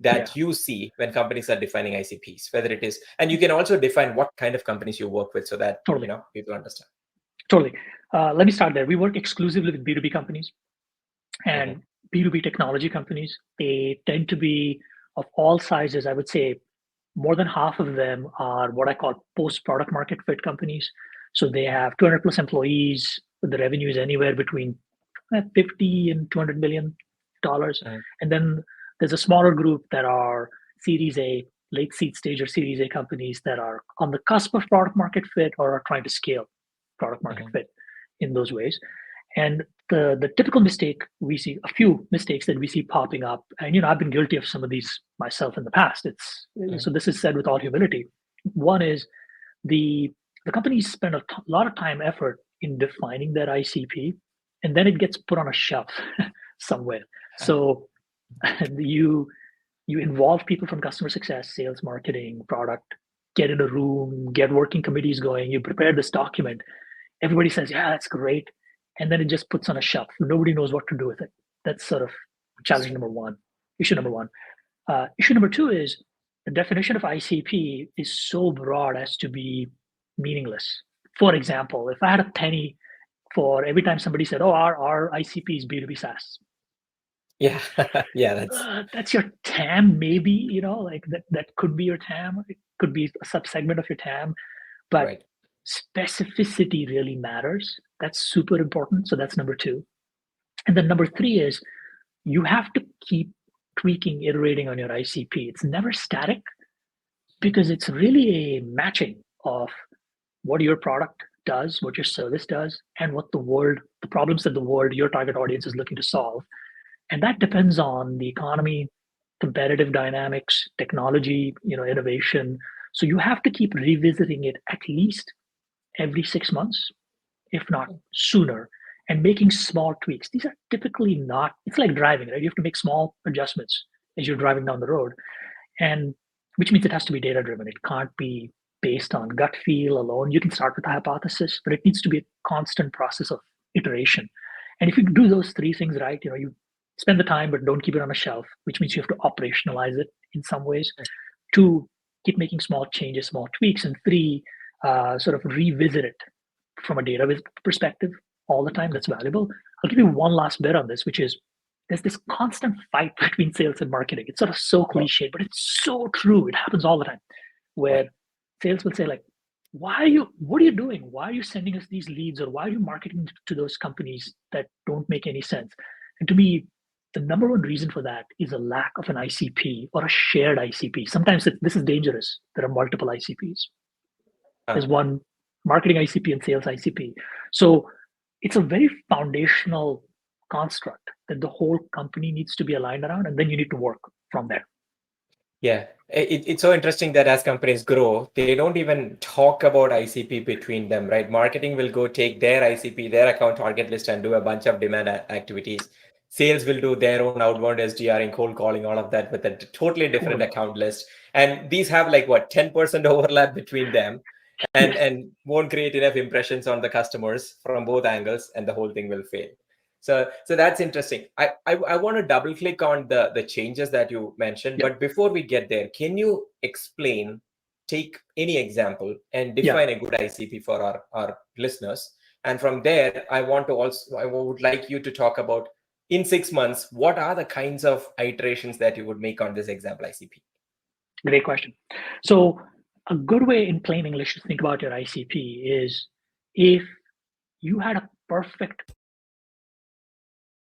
that you see when companies are defining ICPs, whether it is, and you can also define what kind of companies you work with so that people understand. Totally. Let me start there. We work exclusively with B2B companies and B2B technology companies. They tend to be of all sizes. I would say more than half of them are what I call post-product market fit companies. So they have 200 plus employees, with the revenues anywhere between 50 and $200 million. And then there's a smaller group that are Series A, late seed stage or Series A companies that are on the cusp of product market fit or are trying to scale product market fit in those ways. And the typical mistake we see, a few mistakes that we see popping up, and I've been guilty of some of these myself in the past. So this is said with all humility. One is the companies spend a lot of time, effort in defining their ICP, and then it gets put on a shelf somewhere. So you involve people from customer success, sales, marketing, product, get in a room, get working committees going. You prepare this document. Everybody says, yeah, that's great. And then it just puts on a shelf. Nobody knows what to do with it. That's sort of challenge number one, issue number one. Issue number two is the definition of ICP is so broad as to be meaningless. For example, if I had a penny for every time somebody said, oh, our ICP is B2B SaaS. Yeah, yeah, that's your TAM, maybe, like that could be your TAM. It could be a subsegment of your TAM, but specificity really matters. That's super important. So that's number two. And then number three is you have to keep tweaking, iterating on your ICP. It's never static because it's really a matching of what your product does, what your service does, and what the problems that your target audience is looking to solve. And that depends on the economy, competitive dynamics, technology, innovation. So you have to keep revisiting it at least every 6 months, if not sooner, and making small tweaks. These are typically not, it's like driving, right? You have to make small adjustments as you're driving down the road. And which means it has to be data driven. It can't be based on gut feel alone. You can start with a hypothesis, but it needs to be a constant process of iteration. And if you do those three things right, you spend the time, but don't keep it on a shelf, which means you have to operationalize it in some ways. Two, keep making small changes, small tweaks. And three, sort of revisit it from a data perspective all the time. That's valuable. I'll give you one last bit on this, which is there's this constant fight between sales and marketing. It's sort of so cliche, but it's so true. It happens all the time where sales will say like, what are you doing? Why are you sending us these leads? Or why are you marketing to those companies that don't make any sense? And to me, the number one reason for that is a lack of an ICP or a shared ICP. Sometimes this is dangerous. There are multiple ICPs. There's one marketing ICP and sales ICP. So it's a very foundational construct that the whole company needs to be aligned around, and then you need to work from there. Yeah, it's so interesting that as companies grow, they don't even talk about ICP between them, right? Marketing will go take their ICP, their account target list, and do a bunch of demand activities. Sales will do their own outbound SDR and cold calling, all of that with a totally different account list. And these have 10% overlap between them and won't create enough impressions on the customers from both angles, and the whole thing will fail. So that's interesting. I want to double click on the changes that you mentioned, but before we get there, can you take any example and define a good ICP for our listeners? And from there, I would like you to talk about in 6 months, what are the kinds of iterations that you would make on this example ICP? Great question. So a good way in plain English to think about your ICP is if you had a perfect